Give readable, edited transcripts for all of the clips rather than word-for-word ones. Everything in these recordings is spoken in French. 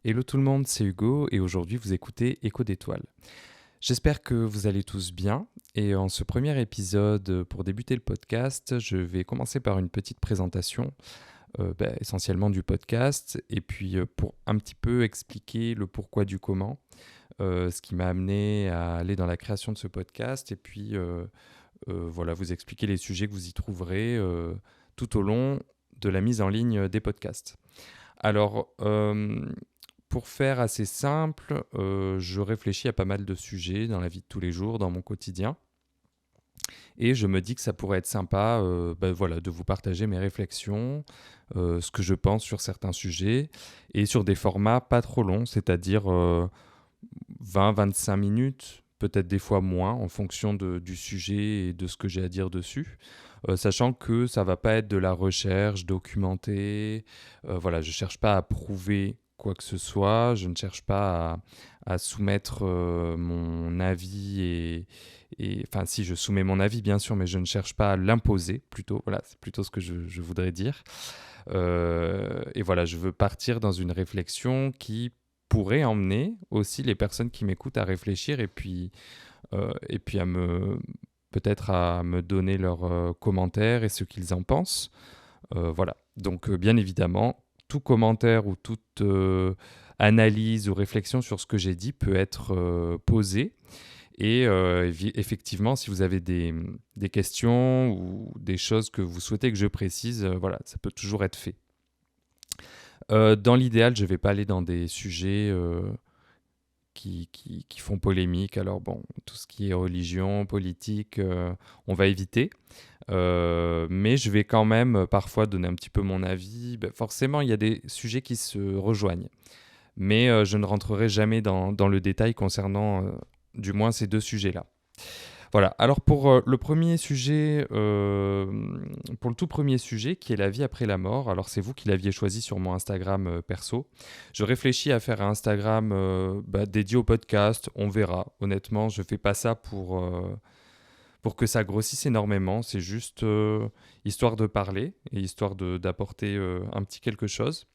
Hello tout le monde, c'est Hugo et aujourd'hui vous écoutez Écho d'étoiles. J'espère que vous allez tous bien et en ce premier épisode, pour débuter le podcast, je vais commencer par une petite présentation essentiellement du podcast et puis pour un petit peu expliquer le pourquoi du comment, ce qui m'a amené à aller dans la création de ce podcast et puis voilà, vous expliquer les sujets que vous y trouverez tout au long de la mise en ligne des podcasts. Alors, pour faire assez simple, je réfléchis à pas mal de sujets dans la vie de tous les jours, dans mon quotidien. Et je me dis que ça pourrait être sympa voilà, de vous partager mes réflexions, ce que je pense sur certains sujets, et sur des formats pas trop longs, c'est-à-dire 20-25 minutes, peut-être des fois moins, en fonction du sujet et de ce que j'ai à dire dessus. Sachant que ça va pas être de la recherche documentée. Voilà, je cherche pas à prouver quoi que ce soit, je ne cherche pas à soumettre mon avis enfin si je soumets mon avis bien sûr, mais je ne cherche pas à l'imposer plutôt. Voilà, c'est plutôt ce que je voudrais dire. Et voilà, je veux partir dans une réflexion qui pourrait emmener aussi les personnes qui m'écoutent à réfléchir et puis à me peut-être à me donner leurs commentaires et ce qu'ils en pensent. Voilà. Donc bien évidemment, tout commentaire ou toute analyse ou réflexion sur ce que j'ai dit peut être posé. Et effectivement, si vous avez des questions ou des choses que vous souhaitez que je précise, voilà, ça peut toujours être fait. Dans l'idéal, je ne vais pas aller dans des sujets qui font polémique. Alors bon, tout ce qui est religion, politique, on va éviter. Mais je vais quand même parfois donner un petit peu mon avis. Ben, forcément, il y a des sujets qui se rejoignent. Mais je ne rentrerai jamais dans le détail concernant du moins ces deux sujets-là. Voilà, alors le premier sujet, pour le tout premier sujet qui est la vie après la mort, alors c'est vous qui l'aviez choisi sur mon Instagram perso. Je réfléchis à faire un Instagram dédié au podcast, on verra. Honnêtement, je fais pas ça pour que ça grossisse énormément, c'est juste histoire de parler et histoire d'apporter un petit quelque chose.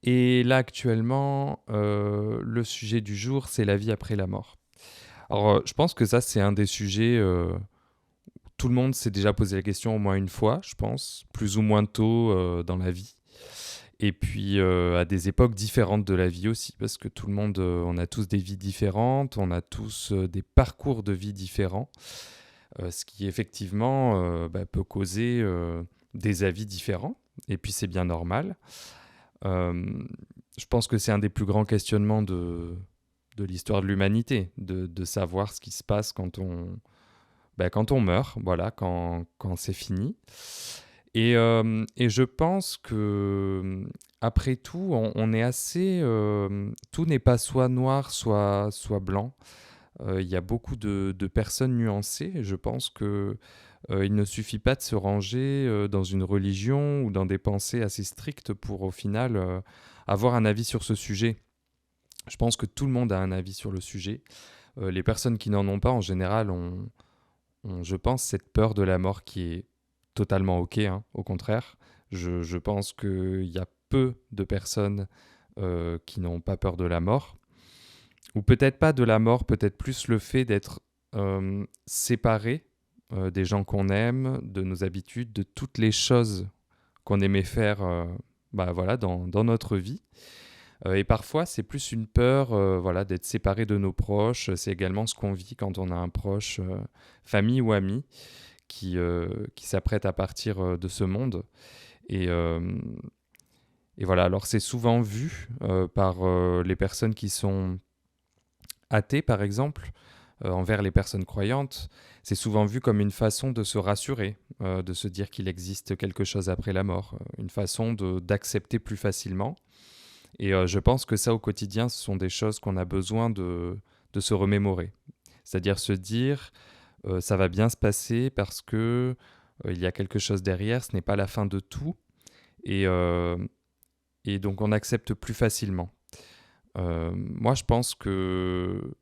Et là actuellement, le sujet du jour, c'est la vie après la mort. Alors, je pense que ça, c'est un des sujets. Tout le monde s'est déjà posé la question au moins une fois, je pense, plus ou moins tôt dans la vie. Et puis, à des époques différentes de la vie aussi, parce que tout le monde, on a tous des vies différentes, on a tous des parcours de vie différents, ce qui effectivement peut causer des avis différents. Et puis, c'est bien normal. Euh, je pense que c'est un des plus grands questionnements de l'histoire de l'humanité, de savoir ce qui se passe quand on meurt, voilà, quand c'est fini. Et je pense que, après tout, on est assez... tout n'est pas soit noir, soit blanc. Il y a beaucoup de personnes nuancées. Et je pense que il ne suffit pas de se ranger dans une religion ou dans des pensées assez strictes pour, au final, avoir un avis sur ce sujet. Je pense que tout le monde a un avis sur le sujet. Les personnes qui n'en ont pas, en général, je pense, cette peur de la mort qui est totalement OK, hein, au contraire. Je pense qu'il y a peu de personnes qui n'ont pas peur de la mort. Ou peut-être pas de la mort, peut-être plus le fait d'être séparé des gens qu'on aime, de nos habitudes, de toutes les choses qu'on aimait faire voilà, dans notre vie. Et parfois, c'est plus une peur voilà, d'être séparé de nos proches. C'est également ce qu'on vit quand on a un proche, famille ou ami, qui s'apprête à partir de ce monde. Et, euh, et voilà, alors c'est souvent vu par les personnes qui sont athées, par exemple, envers les personnes croyantes. C'est souvent vu comme une façon de se rassurer, de se dire qu'il existe quelque chose après la mort, une façon d'accepter plus facilement. Et je pense que ça, au quotidien, ce sont des choses qu'on a besoin de se remémorer. C'est-à-dire se dire, ça va bien se passer parce que il y a quelque chose derrière, ce n'est pas la fin de tout. Et, euh, et donc, on accepte plus facilement. Moi, je pense que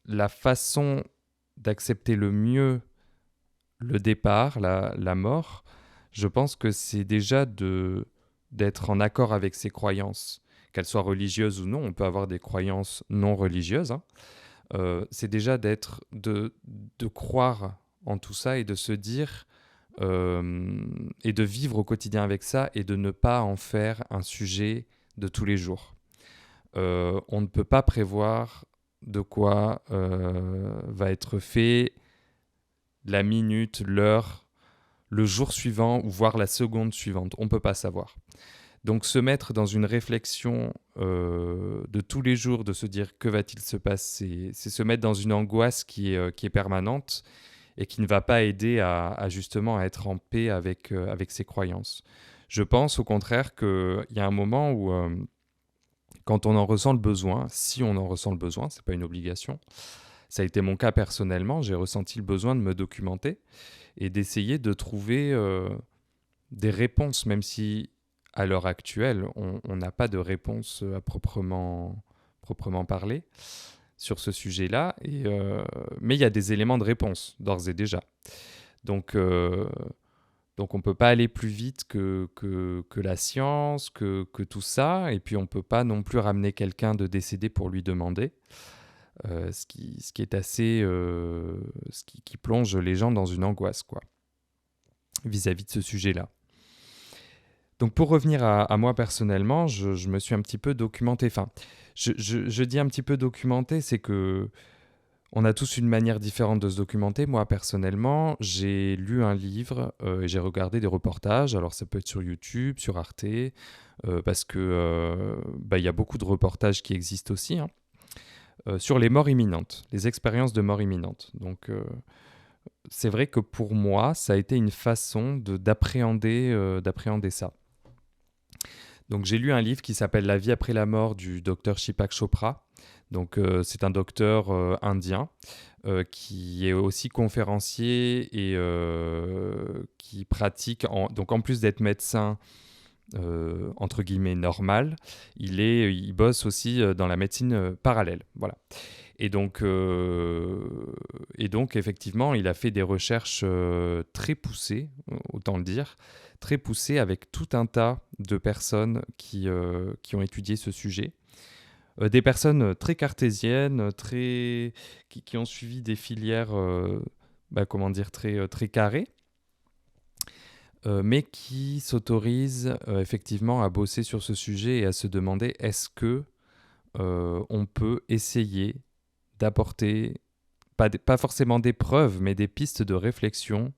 la façon d'accepter le mieux le départ, la mort, je pense que c'est déjà d'être en accord avec ses croyances, qu'elles soient religieuses ou non. On peut avoir des croyances non religieuses, hein. C'est déjà de croire en tout ça et de se dire et de vivre au quotidien avec ça et de ne pas en faire un sujet de tous les jours. On ne peut pas prévoir de quoi va être fait la minute, l'heure, le jour suivant ou voire la seconde suivante. On ne peut pas savoir. Donc se mettre dans une réflexion de tous les jours, de se dire que va-t-il se passer, c'est se mettre dans une angoisse qui est permanente et qui ne va pas aider justement à être en paix avec ses croyances. Je pense au contraire qu'il y a un moment où, quand on en ressent le besoin, si on en ressent le besoin, ce n'est pas une obligation, ça a été mon cas personnellement, j'ai ressenti le besoin de me documenter et d'essayer de trouver des réponses, même si à l'heure actuelle, on n'a pas de réponse à proprement parler sur ce sujet-là, mais il y a des éléments de réponse, d'ores et déjà. Donc on ne peut pas aller plus vite que la science, que tout ça, et puis on ne peut pas non plus ramener quelqu'un de décédé pour lui demander, ce qui est assez... qui plonge les gens dans une angoisse, quoi, vis-à-vis de ce sujet-là. Donc pour revenir à moi personnellement, je me suis un petit peu documenté. Enfin, je dis un petit peu documenté, c'est que on a tous une manière différente de se documenter. Moi personnellement, j'ai lu un livre et j'ai regardé des reportages. Alors ça peut être sur YouTube, sur Arte, parce que il y a beaucoup de reportages qui existent aussi, hein, sur les morts imminentes, les expériences de mort imminente. Donc c'est vrai que pour moi, ça a été une façon d'appréhender ça. Donc j'ai lu un livre qui s'appelle La vie après la mort du docteur Shipak Chopra. Donc c'est un docteur indien qui est aussi conférencier et qui pratique, donc en plus d'être médecin entre guillemets normal, il bosse aussi dans la médecine parallèle. Voilà. Et donc, effectivement, il a fait des recherches très poussées, autant le dire, très poussées avec tout un tas de personnes qui ont étudié ce sujet. Des personnes très cartésiennes, qui ont suivi des filières très carrées, mais qui s'autorisent effectivement à bosser sur ce sujet et à se demander est-ce que on peut essayer d'apporter, pas forcément des preuves, mais des pistes de réflexion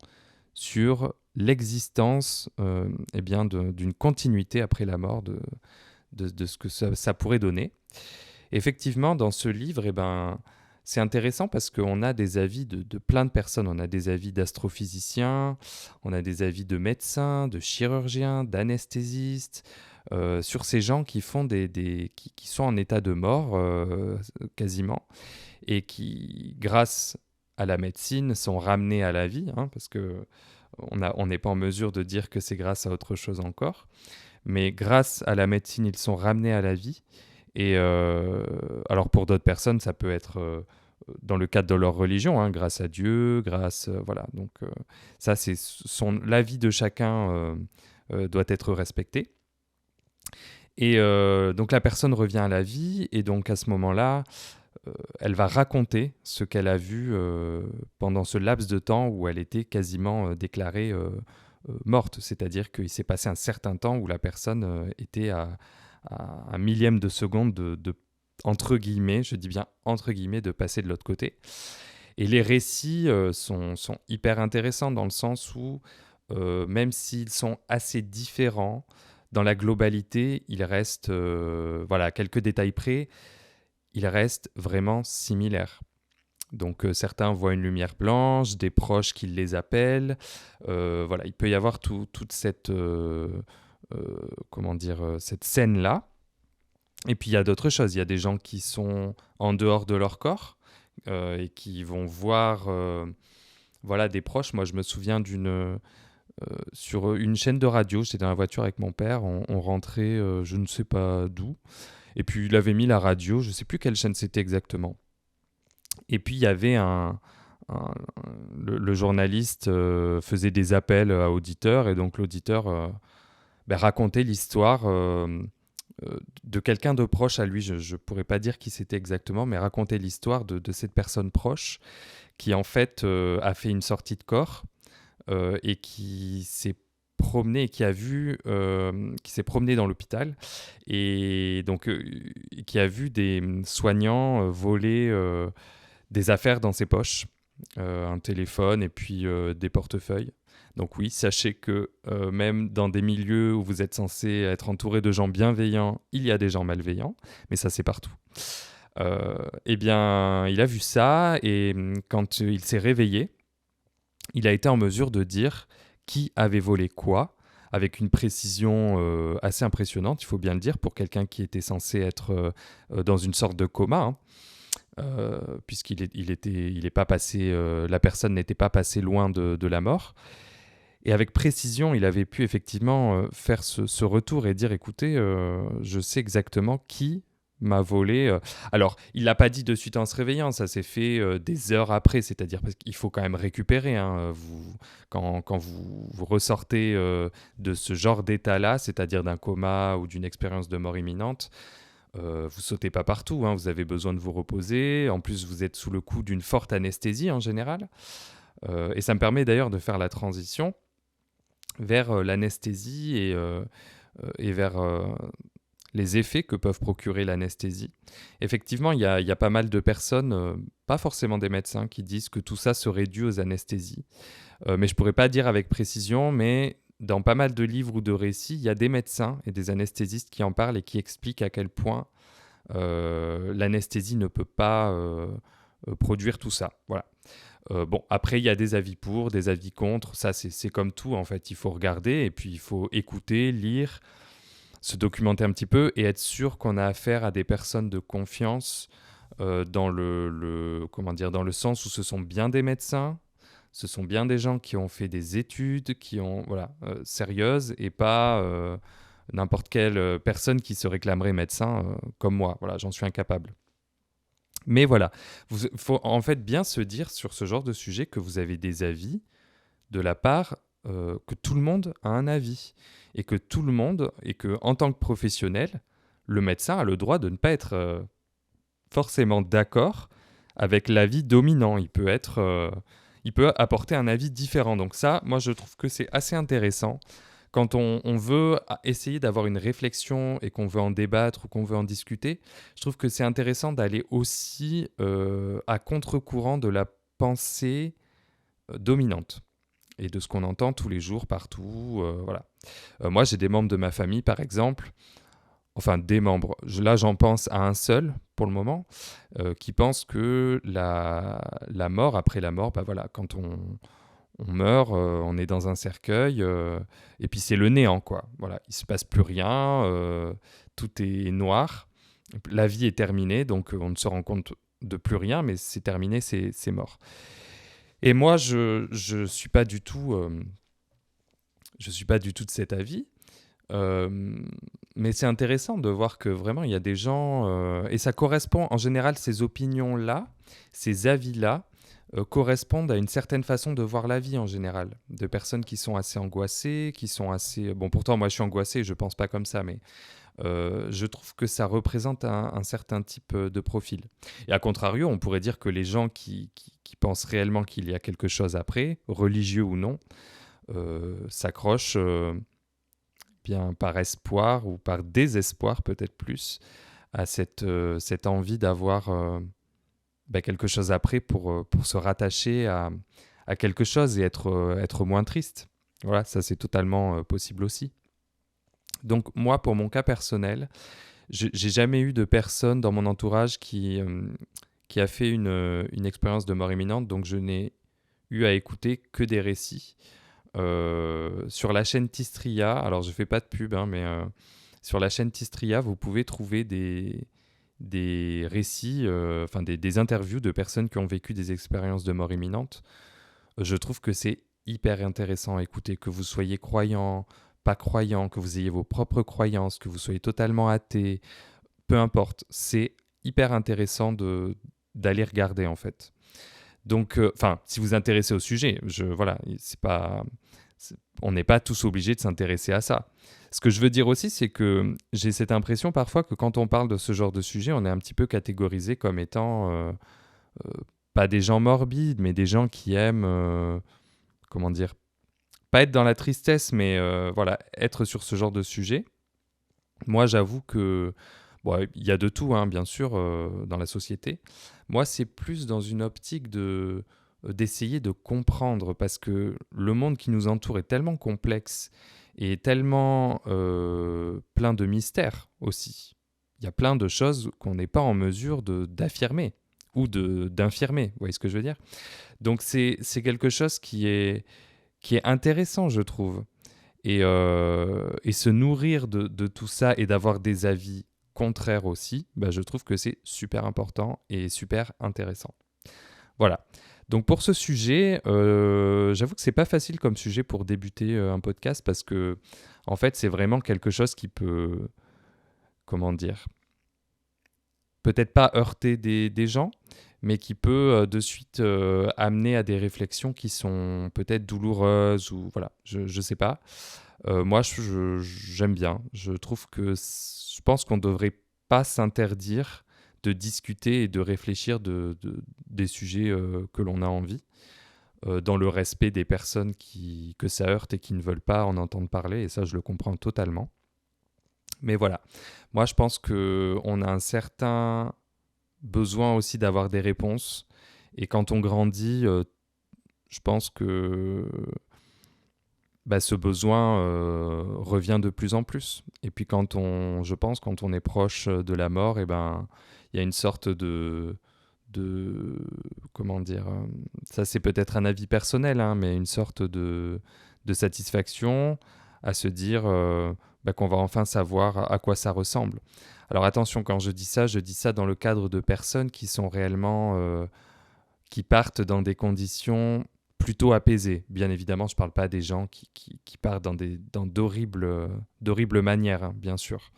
sur l'existence d'une continuité après la mort de ce que ça pourrait donner. Effectivement, dans ce livre, c'est intéressant parce qu'on a des avis de plein de personnes. On a des avis d'astrophysiciens, on a des avis de médecins, de chirurgiens, d'anesthésistes, sur ces gens qui font qui sont en état de mort quasiment, et qui, grâce à la médecine, sont ramenés à la vie, hein, parce que on n'est pas en mesure de dire que c'est grâce à autre chose encore, mais grâce à la médecine, ils sont ramenés à la vie. Et alors pour d'autres personnes, ça peut être dans le cadre de leur religion, hein, grâce à Dieu, voilà. Donc ça, c'est l'avis de chacun doit être respecté. Et donc la personne revient à la vie, et donc à ce moment-là, elle va raconter ce qu'elle a vu pendant ce laps de temps où elle était quasiment déclarée morte. C'est-à-dire qu'il s'est passé un certain temps où la personne était à un millième de seconde de entre guillemets, je dis bien entre guillemets, de passer de l'autre côté. Et les récits sont hyper intéressants dans le sens où, même s'ils sont assez différents, dans la globalité, il reste, à quelques détails près, il reste vraiment similaire. Donc certains voient une lumière blanche, des proches qui les appellent. Il peut y avoir toute cette, cette scène-là. Et puis il y a d'autres choses. Il y a des gens qui sont en dehors de leur corps et qui vont voir des proches. Moi, je me souviens sur une chaîne de radio, j'étais dans la voiture avec mon père, on rentrait je ne sais pas d'où. Et puis il avait mis la radio, je ne sais plus quelle chaîne c'était exactement. Et puis il y avait le journaliste faisait des appels à auditeurs, et donc l'auditeur raconter l'histoire de quelqu'un de proche à lui. Je ne pourrais pas dire qui c'était exactement, mais raconter l'histoire de cette personne proche qui en fait a fait une sortie de corps et qui s'est promené et qui s'est promené dans l'hôpital et donc qui a vu des soignants voler des affaires dans ses poches, un téléphone et puis des portefeuilles. Donc oui, sachez que même dans des milieux où vous êtes censé être entouré de gens bienveillants, il y a des gens malveillants, mais ça c'est partout. Eh bien, il a vu ça et quand il s'est réveillé, il a été en mesure de dire qui avait volé quoi, avec une précision assez impressionnante, il faut bien le dire, pour quelqu'un qui était censé être dans une sorte de coma, hein, il est pas passé, la personne n'était pas passée loin de la mort. Et avec précision, il avait pu effectivement faire ce retour et dire, écoutez, je sais exactement qui m'a volé. Alors, il l'a pas dit de suite en se réveillant, ça s'est fait des heures après, c'est-à-dire parce qu'il faut quand même récupérer. Hein, quand vous ressortez de ce genre d'état-là, c'est-à-dire d'un coma ou d'une expérience de mort imminente, vous sautez pas partout, hein, vous avez besoin de vous reposer. En plus, vous êtes sous le coup d'une forte anesthésie en général. Et ça me permet d'ailleurs de faire la transition vers l'anesthésie et vers les effets que peuvent procurer l'anesthésie. Effectivement, il y a pas mal de personnes, pas forcément des médecins, qui disent que tout ça serait dû aux anesthésies. Mais je ne pourrais pas dire avec précision, mais dans pas mal de livres ou de récits, il y a des médecins et des anesthésistes qui en parlent et qui expliquent à quel point l'anesthésie ne peut pas produire tout ça. Voilà. Bon, après, il y a des avis pour, des avis contre. Ça, c'est comme tout, en fait. Il faut regarder et puis il faut écouter, lire, se documenter un petit peu et être sûr qu'on a affaire à des personnes de confiance dans comment dire, dans le sens où ce sont bien des médecins, ce sont bien des gens qui ont fait des études, qui ont, voilà, sérieuses et pas n'importe quelle personne qui se réclamerait médecin comme moi. Voilà, j'en suis incapable. Mais voilà, il faut en fait bien se dire sur ce genre de sujet que vous avez des avis de la part que tout le monde a un avis et que tout le monde, et que en tant que professionnel, le médecin a le droit de ne pas être forcément d'accord avec l'avis dominant. Il peut apporter un avis différent. Donc ça, moi je trouve que c'est assez intéressant. Quand on veut essayer d'avoir une réflexion et qu'on veut en débattre ou qu'on veut en discuter, je trouve que c'est intéressant d'aller aussi à contre-courant de la pensée dominante et de ce qu'on entend tous les jours partout. Voilà. Moi, j'ai des membres de ma famille, par exemple, enfin des membres, là j'en pense à un seul pour le moment, qui pense que la mort, après la mort, bah voilà, quand on meurt, on est dans un cercueil, et puis c'est le néant, quoi. Voilà, il se passe plus rien, tout est noir, la vie est terminée, donc on ne se rend compte de plus rien, mais c'est terminé, c'est mort. Et moi, je suis pas du tout, je suis pas du tout de cet avis. Mais c'est intéressant de voir que vraiment il y a des gens, et ça correspond en général, ces opinions-là, ces avis-là, correspondent à une certaine façon de voir la vie en général, de personnes qui sont assez angoissées, qui sont assez... Bon, pourtant moi je suis angoissé, je pense pas comme ça, mais je trouve que ça représente un certain type de profil. Et à contrario, on pourrait dire que les gens qui pensent réellement qu'il y a quelque chose après, religieux ou non, s'accrochent bien par espoir ou par désespoir peut-être plus à cette envie d'avoir quelque chose après pour se rattacher à quelque chose et être moins triste. Voilà, ça c'est totalement possible aussi. Donc moi, pour mon cas personnel, j'ai jamais eu de personne dans mon entourage qui a fait une expérience de mort imminente, donc je n'ai eu à écouter que des récits. Sur la chaîne Tistria, alors je fais pas de pub, hein, mais sur la chaîne Tistria, vous pouvez trouver des récits, enfin des interviews de personnes qui ont vécu des expériences de mort imminente. Je trouve que c'est hyper intéressant à écouter, que vous soyez croyant, pas croyant, que vous ayez vos propres croyances, que vous soyez totalement athée, peu importe, c'est hyper intéressant d'aller regarder en fait. Donc, si vous vous intéressez au sujet, voilà, On n'est pas tous obligés de s'intéresser à ça. Ce que je veux dire aussi, c'est que j'ai cette impression parfois que quand on parle de ce genre de sujet, on est un petit peu catégorisé comme étant euh, pas des gens morbides, mais des gens qui aiment, comment dire, pas être dans la tristesse, mais voilà, être sur ce genre de sujet. Moi, j'avoue que bon, il y a de tout, hein, bien sûr, dans la société. Moi, c'est plus dans une optique d'essayer de comprendre, parce que le monde qui nous entoure est tellement complexe et tellement plein de mystères aussi. Il y a plein de choses qu'on n'est pas en mesure d'affirmer ou d'infirmer, vous voyez ce que je veux dire? Donc c'est quelque chose qui est intéressant, je trouve. Et se nourrir de tout ça et d'avoir des avis contraires aussi, bah, je trouve que c'est super important et super intéressant. Voilà. Donc pour ce sujet, j'avoue que c'est pas facile comme sujet pour débuter un podcast parce que en fait c'est vraiment quelque chose qui peut, comment dire, peut-être pas heurter des gens, mais qui peut de suite amener à des réflexions qui sont peut-être douloureuses ou voilà, je sais pas. Moi, j'aime bien. Je trouve que je pense qu'on ne devrait pas s'interdire de discuter et de réfléchir des sujets que l'on a envie, dans le respect des personnes que ça heurte et qui ne veulent pas en entendre parler. Et ça, je le comprends totalement. Mais voilà, moi, je pense qu'on a un certain besoin aussi d'avoir des réponses. Et quand on grandit, je pense que bah, ce besoin revient de plus en plus. Et puis je pense, quand on est proche de la mort, et ben, il y a une sorte de comment dire, ça c'est peut-être un avis personnel, hein, mais une sorte de satisfaction à se dire bah, qu'on va enfin savoir à quoi ça ressemble. Alors attention, quand je dis ça dans le cadre de personnes qui sont réellement, qui partent dans des conditions plutôt apaisées. Bien évidemment, je ne parle pas des gens qui partent dans d'horribles manières, hein, bien sûr.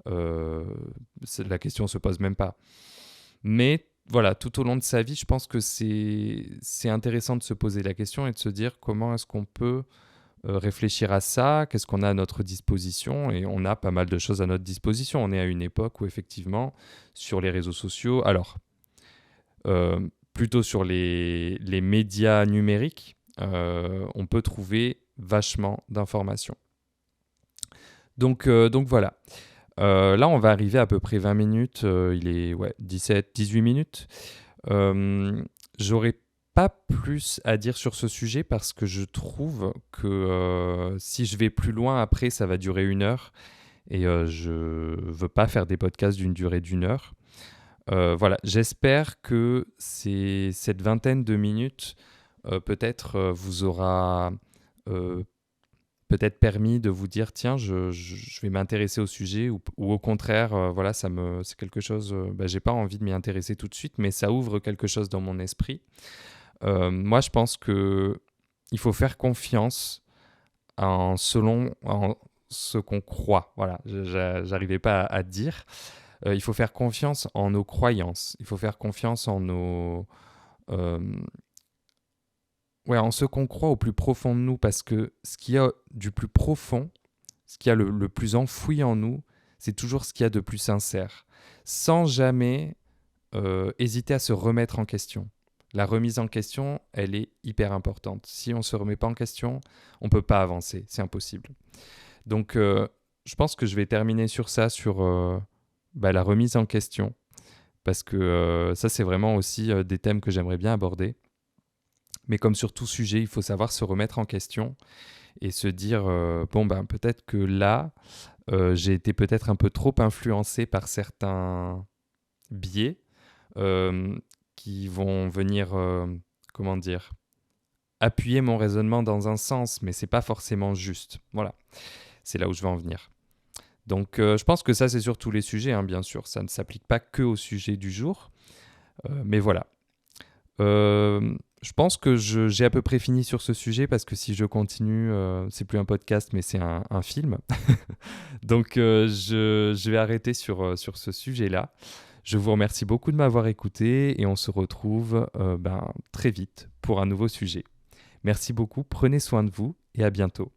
La question ne se pose même pas. Mais voilà, tout au long de sa vie, je pense que c'est intéressant de se poser la question et de se dire comment est-ce qu'on peut réfléchir à ça, qu'est-ce qu'on a à notre disposition, et on a pas mal de choses à notre disposition. On est à une époque où effectivement, sur les réseaux sociaux, alors euh, plutôt sur les médias numériques, on peut trouver vachement d'informations. Donc voilà. Là, on va arriver à peu près 20 minutes. Il est 17, 18 minutes. J'aurais pas plus à dire sur ce sujet parce que je trouve que si je vais plus loin après, ça va durer 1 heure. Et je veux pas faire des podcasts d'une durée d'1 heure. Voilà, j'espère que cette vingtaine de minutes peut-être vous aura euh, peut-être permis de vous dire tiens, je vais m'intéresser au sujet ou au contraire, voilà, c'est quelque chose, bah, j'ai pas envie de m'y intéresser tout de suite, mais ça ouvre quelque chose dans mon esprit. Moi, je pense que il faut faire confiance en ce qu'on croit. Voilà, j'arrivais pas à dire. Il faut faire confiance en nos croyances. Il faut faire confiance euh, en ce qu'on croit au plus profond de nous, parce que ce qu'il y a du plus profond, ce qu'il y a le plus enfoui en nous, c'est toujours ce qu'il y a de plus sincère, sans jamais hésiter à se remettre en question. La remise en question, elle est hyper importante. Si on ne se remet pas en question, on ne peut pas avancer, c'est impossible. Donc, je pense que je vais terminer sur ça, sur la remise en question, parce que ça, c'est vraiment aussi des thèmes que j'aimerais bien aborder. Mais comme sur tout sujet, il faut savoir se remettre en question et se dire bon ben peut-être que là j'ai été peut-être un peu trop influencé par certains biais euh, qui vont venir comment dire, appuyer mon raisonnement dans un sens, mais c'est pas forcément juste. Voilà, c'est là où je veux en venir. Donc je pense que ça c'est sur tous les sujets, hein, bien sûr, ça ne s'applique pas que au sujet du jour, mais voilà. Je pense que j'ai à peu près fini sur ce sujet parce que si je continue, c'est plus un podcast mais c'est un film. Donc je vais arrêter sur ce sujet-là. Je vous remercie beaucoup de m'avoir écouté et on se retrouve très vite pour un nouveau sujet. Merci beaucoup, prenez soin de vous et à bientôt.